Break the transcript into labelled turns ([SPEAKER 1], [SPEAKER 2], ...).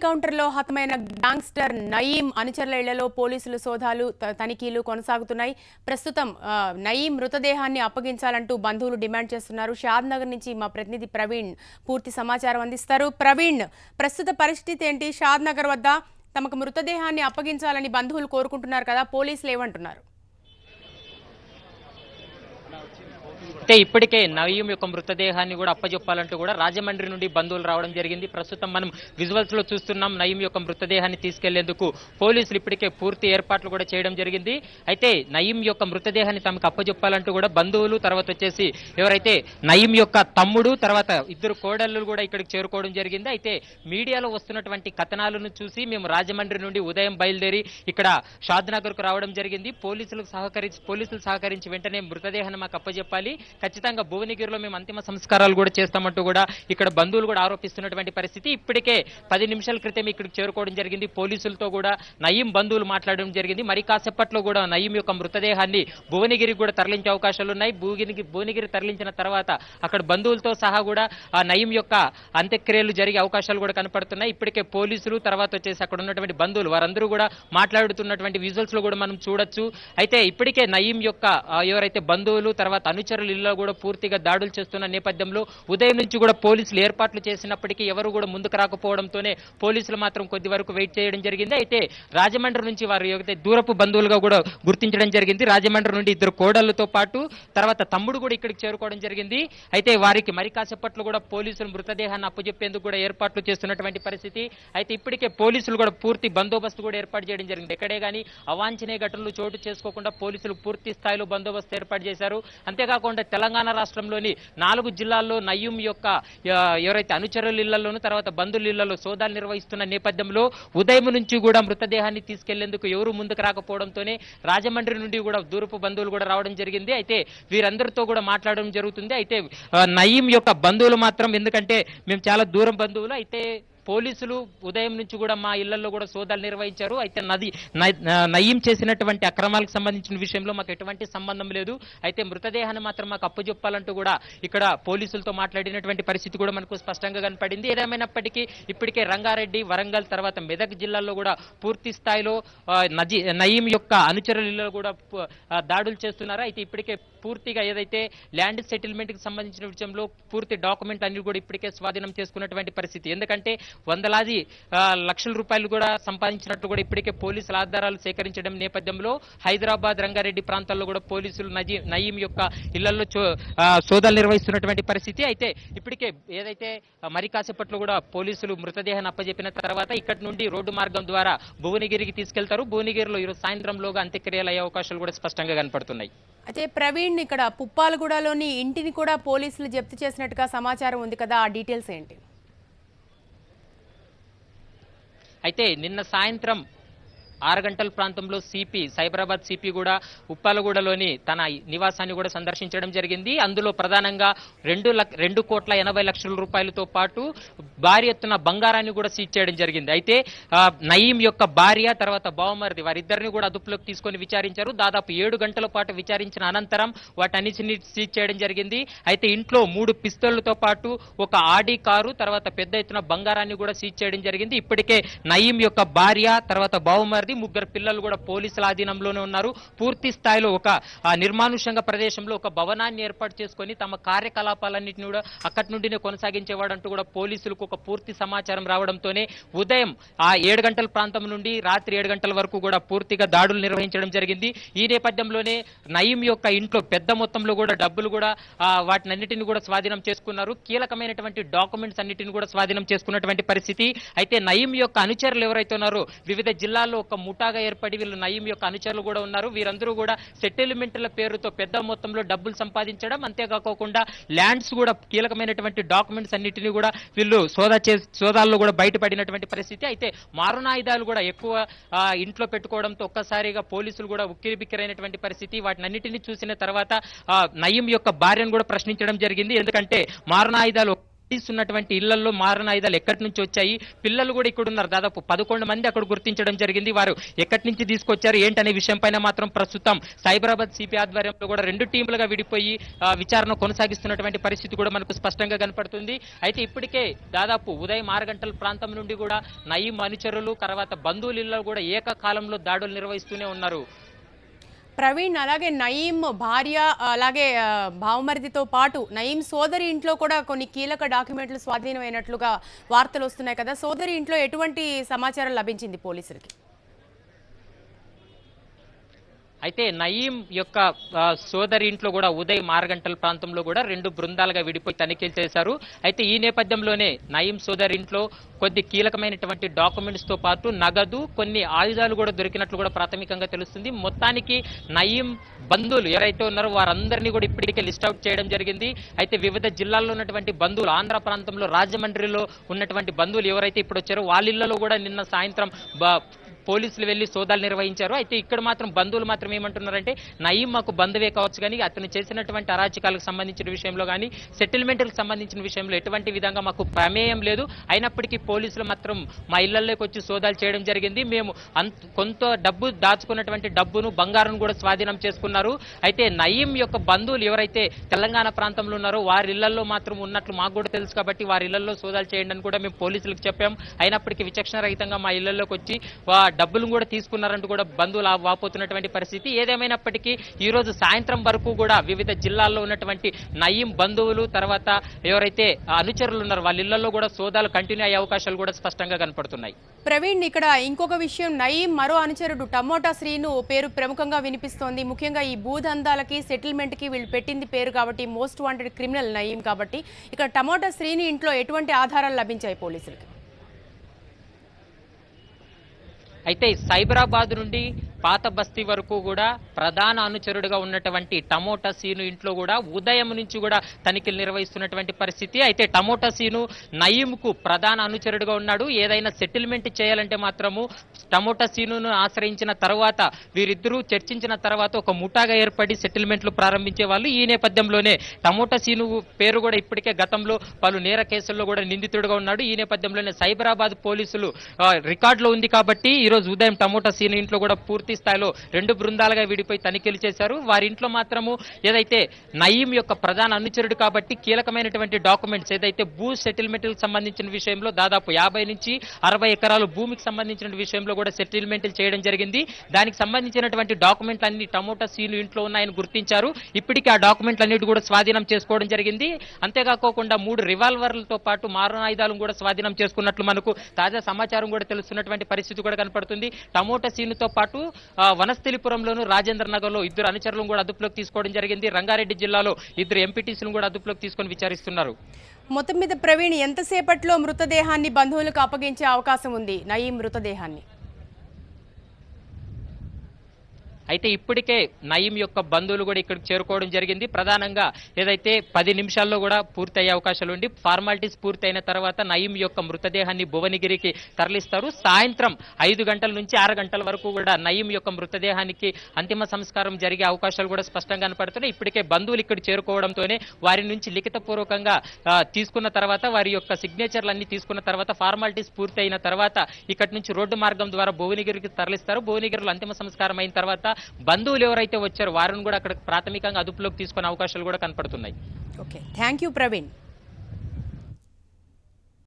[SPEAKER 1] ఎన్కౌంటర్లో హతమైన గ్యాంగ్స్టర్ నయీం అనుచరుల ఇళ్లలో పోలీసులు సోదాలు తనిఖీలు కొనసాగుతున్నాయి. ప్రస్తుతం నయీం మృతదేహాన్ని అప్పగించాలంటూ బంధువులు డిమాండ్ చేస్తున్నారు. షాద్ నగర్ నుంచి మా ప్రతినిధి ప్రవీణ్ పూర్తి సమాచారం అందిస్తారు. ప్రవీణ్, ప్రస్తుత పరిస్థితి ఏంటి? షాద్ నగర్ వద్ద తమకు మృతదేహాన్ని అప్పగించాలని బంధువులు కోరుకుంటున్నారు కదా, పోలీసులు ఏమంటున్నారు?
[SPEAKER 2] అయితే ఇప్పటికే నయీం యొక్క మృతదేహాన్ని కూడా అప్పజెప్పాలంటూ కూడా రాజమండ్రి నుండి బంధువులు రావడం జరిగింది. ప్రస్తుతం మనం విజువల్స్ లో చూస్తున్నాం. నయీం యొక్క మృతదేహాన్ని తీసుకెళ్లేందుకు పోలీసులు ఇప్పటికే పూర్తి ఏర్పాట్లు కూడా చేయడం జరిగింది. అయితే నయీం యొక్క మృతదేహాన్ని తమకు అప్పజెప్పాలంటూ కూడా బంధువులు, తర్వాత వచ్చేసి ఎవరైతే నయీం యొక్క తమ్ముడు, తర్వాత ఇద్దరు కోడళ్ళు కూడా ఇక్కడికి చేరుకోవడం జరిగింది. అయితే మీడియాలో వస్తున్నటువంటి కథనాలను చూసి మేము రాజమండ్రి నుండి ఉదయం బయలుదేరి ఇక్కడ షాద్ నగర్ కు రావడం జరిగింది. పోలీసులు సహకరించి వెంటనే మృతదేహాన్ని మాకు అప్పజెప్పాలి, ఖచ్చితంగా భువనగిరిలో మేము అంతిమ సంస్కారాలు కూడా చేస్తామంటూ కూడా ఇక్కడ బంధువులు కూడా ఆరోపిస్తున్నటువంటి పరిస్థితి. ఇప్పటికే 10 నిమిషాల క్రితం ఇక్కడికి చేరుకోవడం జరిగింది. పోలీసులతో కూడా నయీం బంధువులు మాట్లాడడం జరిగింది. మరి కాసేపట్లో కూడా నయీం యొక్క మృతదేహాన్ని భువనగిరికి కూడా తరలించే అవకాశాలు ఉన్నాయి. భువనగిరి తరలించిన తర్వాత అక్కడ బంధువులతో సహా కూడా ఆ నయీం యొక్క అంత్యక్రియలు జరిగే అవకాశాలు కూడా కనపడుతున్నాయి. ఇప్పటికే పోలీసులు, తర్వాత వచ్చేసి అక్కడ ఉన్నటువంటి బంధువులు వారందరూ కూడా మాట్లాడుతున్నటువంటి విజువల్స్ లో కూడా మనం చూడొచ్చు. అయితే ఇప్పటికే నయీం యొక్క ఎవరైతే బంధువులు, తర్వాత అనుచరులు ఇళ్లలో కూడా పూర్తిగా దాడులు చేస్తున్న నేపథ్యంలో ఉదయం నుంచి కూడా పోలీసులు ఏర్పాట్లు చేసినప్పటికీ ఎవరు కూడా ముందుకు రాకపోవడంతోనే పోలీసులు మాత్రం కొద్ది వరకు వెయిట్ చేయడం జరిగింది. అయితే రాజమండ్రి నుంచి వారు ఏదైతే దూరపు బంధువులుగా కూడా గుర్తించడం జరిగింది. రాజమండ్రి నుండి ఇద్దరు కోడళ్లతో పాటు తర్వాత తమ్ముడు కూడా ఇక్కడికి చేరుకోవడం జరిగింది. అయితే వారికి మరి కాసేపట్లో కూడా పోలీసులు మృతదేహాన్ని అప్పచెప్పేందుకు కూడా ఏర్పాట్లు చేస్తున్నటువంటి పరిస్థితి. అయితే ఇప్పటికే పోలీసులు కూడా పూర్తి బందోబస్తు కూడా ఏర్పాటు చేయడం జరిగింది. ఎక్కడే కానీ అవాంఛనీయ ఘటనలు చోటు చేసుకోకుండా పోలీసులు పూర్తి స్థాయిలో బందోబస్తు ఏర్పాటు చేశారు. అంతేకాకుండా తెలంగాణ రాష్ట్రంలోని 4 జిల్లాల్లో నయీం యొక్క ఎవరైతే అనుచరుల ఇళ్లలోనూ, తర్వాత బంధువుల ఇళ్లలో సోదాలు నిర్వహిస్తున్న నేపథ్యంలో ఉదయం నుంచి కూడా మృతదేహాన్ని తీసుకెళ్లేందుకు ఎవరు ముందుకు రాకపోవడంతోనే రాజమండ్రి నుండి కూడా దూరపు బంధువులు కూడా రావడం జరిగింది. అయితే వీరందరితో కూడా మాట్లాడడం జరుగుతుంది. అయితే నయీం యొక్క బంధువులు మాత్రం, ఎందుకంటే మేము చాలా దూరం బంధువులు, అయితే పోలీసులు ఉదయం నుంచి కూడా మా ఇళ్లలో కూడా సోదాలు నిర్వహించారు. అయితే నయీం చేసినటువంటి అక్రమాలకు సంబంధించిన విషయంలో మాకు ఎటువంటి సంబంధం లేదు, అయితే మృతదేహాన్ని మాత్రం మాకు అప్పజెప్పాలంటూ కూడా ఇక్కడ పోలీసులతో మాట్లాడినటువంటి పరిస్థితి కూడా మనకు స్పష్టంగా కనపడింది. ఏదేమైనప్పటికీ ఇప్పటికే రంగారెడ్డి, వరంగల్, తర్వాత మెదక్ జిల్లాల్లో కూడా పూర్తి స్థాయిలో నయీం యొక్క అనుచరుల ఇళ్లలో కూడా దాడులు చేస్తున్నారు. అయితే ఇప్పటికే పూర్తిగా ఏదైతే ల్యాండ్ సెటిల్మెంట్ కి సంబంధించిన విషయంలో పూర్తి డాక్యుమెంట్ అన్ని కూడా ఇప్పటికే స్వాధీనం చేసుకున్నటువంటి పరిస్థితి. ఎందుకంటే వందలాది లక్షల రూపాయలు కూడా సంపాదించినట్లు కూడా ఇప్పటికే పోలీసుల ఆధారాలు సేకరించడం నేపథ్యంలో హైదరాబాద్, రంగారెడ్డి ప్రాంతాల్లో కూడా పోలీసులు నయీం యొక్క ఇళ్లలో సోదాలు నిర్వహిస్తున్నటువంటి పరిస్థితి. అయితే ఇప్పటికే ఏదైతే మరి కాసేపట్లో కూడా పోలీసులు మృతదేహాన్ని అప్పజెప్పిన తర్వాత ఇక్కడి నుండి రోడ్డు మార్గం ద్వారా భువనగిరికి తీసుకెళ్తారు. భువనగిరిలో ఈరోజు సాయంత్రంలోగా అంత్యక్రియలు అయ్యే అవకాశాలు కూడా స్పష్టంగా కనపడుతున్నాయి.
[SPEAKER 1] అయితే ప్రవీణ్, ఇక్కడ పుప్పాలగూడలోని ఇంటిని కూడా పోలీసులు జప్తు చేసినట్టుగా సమాచారం ఉంది కదా, ఆ డీటెయిల్స్ ఏంటి?
[SPEAKER 2] అయితే నిన్న సాయంత్రం 6 గంటల ప్రాంతంలో సైబరాబాద్ సిపి కూడా ఉప్పాలగూడలోని తన నివాసాన్ని కూడా సందర్శించడం జరిగింది. అందులో ప్రధానంగా 2,80,00,000 రూపాయలతో పాటు భారీ ఎత్తున బంగారాన్ని కూడా సీజ్ చేయడం జరిగింది. అయితే నయీం యొక్క భార్య, తర్వాత బావమరిది వారిద్దరిని కూడా అదుపులోకి తీసుకొని విచారించారు. దాదాపు 7 గంటల పాటు విచారించిన అనంతరం వాటన్నిటిని సీజ్ చేయడం జరిగింది. అయితే ఇంట్లో 3 పిస్తోళ్లతో పాటు ఒక ఆడి కారు, తర్వాత పెద్ద ఎత్తున బంగారాన్ని కూడా సీజ్ చేయడం జరిగింది. ఇప్పటికే నయీం యొక్క భార్య, తర్వాత బావమరిది, 3 పిల్లలు కూడా పోలీసుల ఆధీనంలోనే ఉన్నారు. పూర్తి స్థాయిలో ఒక నిర్మానుష్యంగా ప్రదేశంలో ఒక భవనాన్ని ఏర్పాటు చేసుకుని తమ కార్యకలాపాలన్నింటినీ కూడా అక్కడి నుండినే కొనసాగించేవాడంటూ కూడా పోలీసులకు ఒక పూర్తి సమాచారం రావడంతోనే ఉదయం 7 గంటల ప్రాంతం నుండి రాత్రి 7 గంటల వరకు కూడా పూర్తిగా దాడులు నిర్వహించడం జరిగింది. ఈ నేపథ్యంలోనే నయీం యొక్క ఇంట్లో పెద్ద మొత్తంలో కూడా డబ్బులు కూడా వాటినన్నిటిని కూడా స్వాధీనం చేసుకున్నారు. కీలకమైనటువంటి డాక్యుమెంట్స్ అన్నిటిని కూడా స్వాధీనం చేసుకున్నటువంటి పరిస్థితి. అయితే నయీం యొక్క అనుచరులు ఎవరైతే ఉన్నారో వివిధ జిల్లాల్లో ఒక ముఠాగా ఏర్పడి వీళ్ళు నయీం యొక్క అనుచరులు కూడా ఉన్నారు. వీరందరూ కూడా సెటిల్మెంట్ల పేరుతో పెద్ద మొత్తంలో డబ్బులు సంపాదించడం, అంతేకాకుండా ల్యాండ్స్ కూడా కీలకమైనటువంటి డాక్యుమెంట్స్ అన్నిటినీ కూడా వీళ్ళు సోదాల్లో కూడా బయటపడినటువంటి పరిస్థితి. అయితే మారణాయుధాలు కూడా ఎక్కువ ఇంట్లో పెట్టుకోవడంతో ఒక్కసారిగా పోలీసులు కూడా ఉక్కిరిబిక్కిరైనటువంటి పరిస్థితి. వాటినన్నిటినీ చూసిన తర్వాత నయీం యొక్క భార్యను కూడా ప్రశ్నించడం జరిగింది. ఎందుకంటే మారణాయుధాలు ఉన్నటువంటి ఇళ్లలో మారణాయుధాలు ఎక్కడి నుంచి వచ్చాయి, పిల్లలు కూడా ఇక్కడ ఉన్నారు, దాదాపు 11 మంది అక్కడ గుర్తించడం జరిగింది. వారు ఎక్కడి నుంచి తీసుకొచ్చారు ఏంటనే విషయం పైన మాత్రం ప్రస్తుతం సైబరాబాద్ సిపి ఆధ్వర్యంలో కూడా 2 టీములుగా విడిపోయి విచారణ కొనసాగిస్తున్నటువంటి పరిస్థితి కూడా మనకు స్పష్టంగా కనపడుతుంది. అయితే ఇప్పటికే దాదాపు ఉదయం 6 గంటల ప్రాంతం నుండి కూడా నయీం అనుచరులు తర్వాత బంధువుల ఇళ్లలో కూడా ఏకకాలంలో దాడులు నిర్వహిస్తూనే ఉన్నారు.
[SPEAKER 1] ప్రవీణ్, అలాగే నయీం భార్య అలాగే భావమరిదితో పాటు నయీం సోదరి ఇంట్లో కూడా కొన్ని కీలక డాక్యుమెంట్లు స్వాధీనమైనట్లుగా వార్తలు వస్తున్నాయి కదా. సోదరి ఇంట్లో ఎటువంటి సమాచారం లభించింది పోలీసులకి?
[SPEAKER 2] అయితే నయీం యొక్క సోదరి ఇంట్లో కూడా ఉదయం 6 గంటల ప్రాంతంలో కూడా 2 బృందాలుగా విడిపోయి తనిఖీలు చేశారు. అయితే ఈ నేపథ్యంలోనే నయీం సోదరి ఇంట్లో కొద్ది కీలకమైనటువంటి డాక్యుమెంట్స్ తో పాటు నగదు, కొన్ని ఆయుధాలు కూడా దొరికినట్లు కూడా ప్రాథమికంగా తెలుస్తుంది. మొత్తానికి నయీం బంధువులు ఎవరైతే ఉన్నారో వారందరినీ కూడా ఇప్పటికే లిస్ట్ అవుట్ చేయడం జరిగింది. అయితే వివిధ జిల్లాల్లో ఉన్నటువంటి బంధువులు, ఆంధ్ర ప్రాంతంలో రాజమండ్రిలో ఉన్నటువంటి బంధువులు ఎవరైతే ఇప్పుడు వచ్చారో వాళ్ళ ఇళ్లలో కూడా నిన్న సాయంత్రం పోలీసులు వెళ్లి సోదాలు నిర్వహించారు. అయితే ఇక్కడ మాత్రం బంధువులు మాత్రం ఏమంటున్నారంటే నయీం మాకు బంధువే కావచ్చు కానీ అతను చేసినటువంటి అరాచకాలకు సంబంధించిన విషయంలో కానీ సెటిల్మెంట్లకు సంబంధించిన విషయంలో ఎటువంటి విధంగా మాకు ప్రమేయం లేదు. అయినప్పటికీ పోలీసులు మాత్రం మా ఇళ్లలోకి వచ్చి సోదాలు చేయడం జరిగింది. మేము కొంత డబ్బు దాచుకున్నటువంటి డబ్బును, బంగారం కూడా స్వాధీనం చేసుకున్నారు. అయితే నయీం యొక్క బంధువులు ఎవరైతే తెలంగాణ ప్రాంతంలో ఉన్నారో వారి ఇళ్లలో మాత్రం ఉన్నట్లు మాకు కూడా తెలుసు కాబట్టి వారి ఇళ్లలో సోదాలు చేయండి అని కూడా మేము పోలీసులకు చెప్పాం. అయినప్పటికీ విచక్షణ రహితంగా మా ఇళ్లలోకి వచ్చి డబ్బులు కూడా తీసుకున్నారంటూ కూడా బంధువులు వాపోతున్నటువంటి పరిస్థితి. ఏదేమైనప్పటికీ ఈ రోజు సాయంత్రం వరకు కూడా వివిధ జిల్లాల్లో ఉన్నటువంటి నయీం బంధువులు తర్వాత ఎవరైతే అనుచరులు ఉన్నారో వాళ్ళ ఇళ్లలో కూడా సోదాలు కంటిన్యూ అయ్యే అవకాశాలు కూడా స్పష్టంగా కనపడుతున్నాయి.
[SPEAKER 1] ప్రవీణ్, ఇక్కడ ఇంకొక విషయం, నయీం మరో అనుచరుడు టమోటా శ్రీను పేరు ప్రముఖంగా వినిపిస్తోంది. ముఖ్యంగా ఈ భూదందాలకి సెటిల్మెంట్ కి వీళ్ళు పెట్టింది పేరు కాబట్టి మోస్ట్ వాంటెడ్ క్రిమినల్ నయీం కాబట్టి ఇక్కడ టమోటా శ్రీని ఇంట్లో ఎటువంటి ఆధారాలు లభించాయి పోలీసులకి?
[SPEAKER 2] అయితే సైబరాబాద్ నుండి పాత బస్తీ వరకు కూడా ప్రధాన అనుచరుడుగా ఉన్నటువంటి టమోటా సీను ఇంట్లో కూడా ఉదయం నుంచి కూడా తనిఖీలు నిర్వహిస్తున్నటువంటి పరిస్థితి. అయితే టమోటా సీను నయీంకు ప్రధాన అనుచరుడుగా ఉన్నాడు. ఏదైనా సెటిల్మెంట్ చేయాలంటే మాత్రము టమోటా సీనును ఆశ్రయించిన తర్వాత వీరిద్దరూ చర్చించిన తర్వాత ఒక ముఠాగా ఏర్పడి సెటిల్మెంట్లు ప్రారంభించే వాళ్ళు. ఈ నేపథ్యంలోనే టమోటా సీను పేరు కూడా ఇప్పటికే గతంలో పలు నేర కేసుల్లో కూడా నిందితుడుగా ఉన్నాడు. ఈ నేపథ్యంలోనే సైబరాబాద్ పోలీసులు రికార్డులో ఉంది కాబట్టి ఈ రోజు ఉదయం టమోటా సీను ఇంట్లో కూడా పూర్తి స్థాయిలో 2 బృందాలుగా విడిపోయి తనిఖీలు చేశారు. వారి ఇంట్లో మాత్రము ఏదైతే నయీం యొక్క ప్రధాన అనుచరుడు కాబట్టి కీలకమైనటువంటి డాక్యుమెంట్స్ ఏదైతే భూ సెటిల్మెంట్లకు సంబంధించిన విషయంలో దాదాపు 50 నుంచి 60 ఎకరాలు భూమికి సంబంధించిన విషయంలో కూడా సెటిల్మెంట్లు చేయడం జరిగింది. దానికి సంబంధించినటువంటి డాక్యుమెంట్లు అన్ని టమోటా సీను ఇంట్లో ఉన్నాయని గుర్తించారు. ఇప్పటికీ ఆ డాక్యుమెంట్లు అన్నిటి కూడా స్వాధీనం చేసుకోవడం జరిగింది. అంతేకాకుండా 3 రివాల్వర్లతో పాటు మారణాయుధాలను కూడా స్వాధీనం చేసుకున్నట్లు మనకు తాజా సమాచారం కూడా తెలుస్తున్నటువంటి పరిస్థితి కూడా కనపడుతుంది. టమోటా సీనుతో పాటు వనస్థలిపురంలోను, రాజేంద్ర నగర్ లో 2 అనుచరులను కూడా అదుపులోకి తీసుకోవడం జరిగింది. రంగారెడ్డి జిల్లాలో 2 ఎంపీటీసీలను కూడా అదుపులోకి తీసుకొని విచారిస్తున్నారు.
[SPEAKER 1] మొత్తం మీద ప్రవీణ్, ఎంతసేపట్లో మృతదేహాన్ని బంధువులకు అప్పగించే అవకాశం ఉంది నయీం మృతదేహాన్ని?
[SPEAKER 2] అయితే ఇప్పటికే నయీం యొక్క బంధువులు కూడా ఇక్కడికి చేరుకోవడం జరిగింది. ప్రధానంగా ఏదైతే 10 నిమిషాల్లో కూడా పూర్తయ్యే అవకాశాలు ఉండి ఫార్మాలిటీస్ పూర్తయిన తర్వాత నయీం యొక్క మృతదేహాన్ని భువనగిరికి తరలిస్తారు. సాయంత్రం 5 గంటల నుంచి 6 గంటల వరకు కూడా నయీం యొక్క మృతదేహానికి అంతిమ సంస్కారం జరిగే అవకాశాలు కూడా స్పష్టంగా కనపడుతున్నాయి. ఇప్పటికే బంధువులు ఇక్కడ చేరుకోవడంతోనే వారి నుంచి లిఖితపూర్వకంగా తీసుకున్న తర్వాత వారి యొక్క సిగ్నేచర్లన్నీ తీసుకున్న తర్వాత ఫార్మాలిటీస్ పూర్తయిన తర్వాత ఇక్కడి నుంచి రోడ్డు మార్గం ద్వారా భువనగిరికి తరలిస్తారు. భువనగిరిలో అంతిమ సంస్కారం అయిన తర్వాత బంధువులు ఎవరైతే వచ్చారో వారిని కూడా అక్కడ ప్రాథమికంగా అదుపులోకి తీసుకునే అవకాశాలు కూడా కనపడుతున్నాయి.
[SPEAKER 1] Okay, thank you Praveen.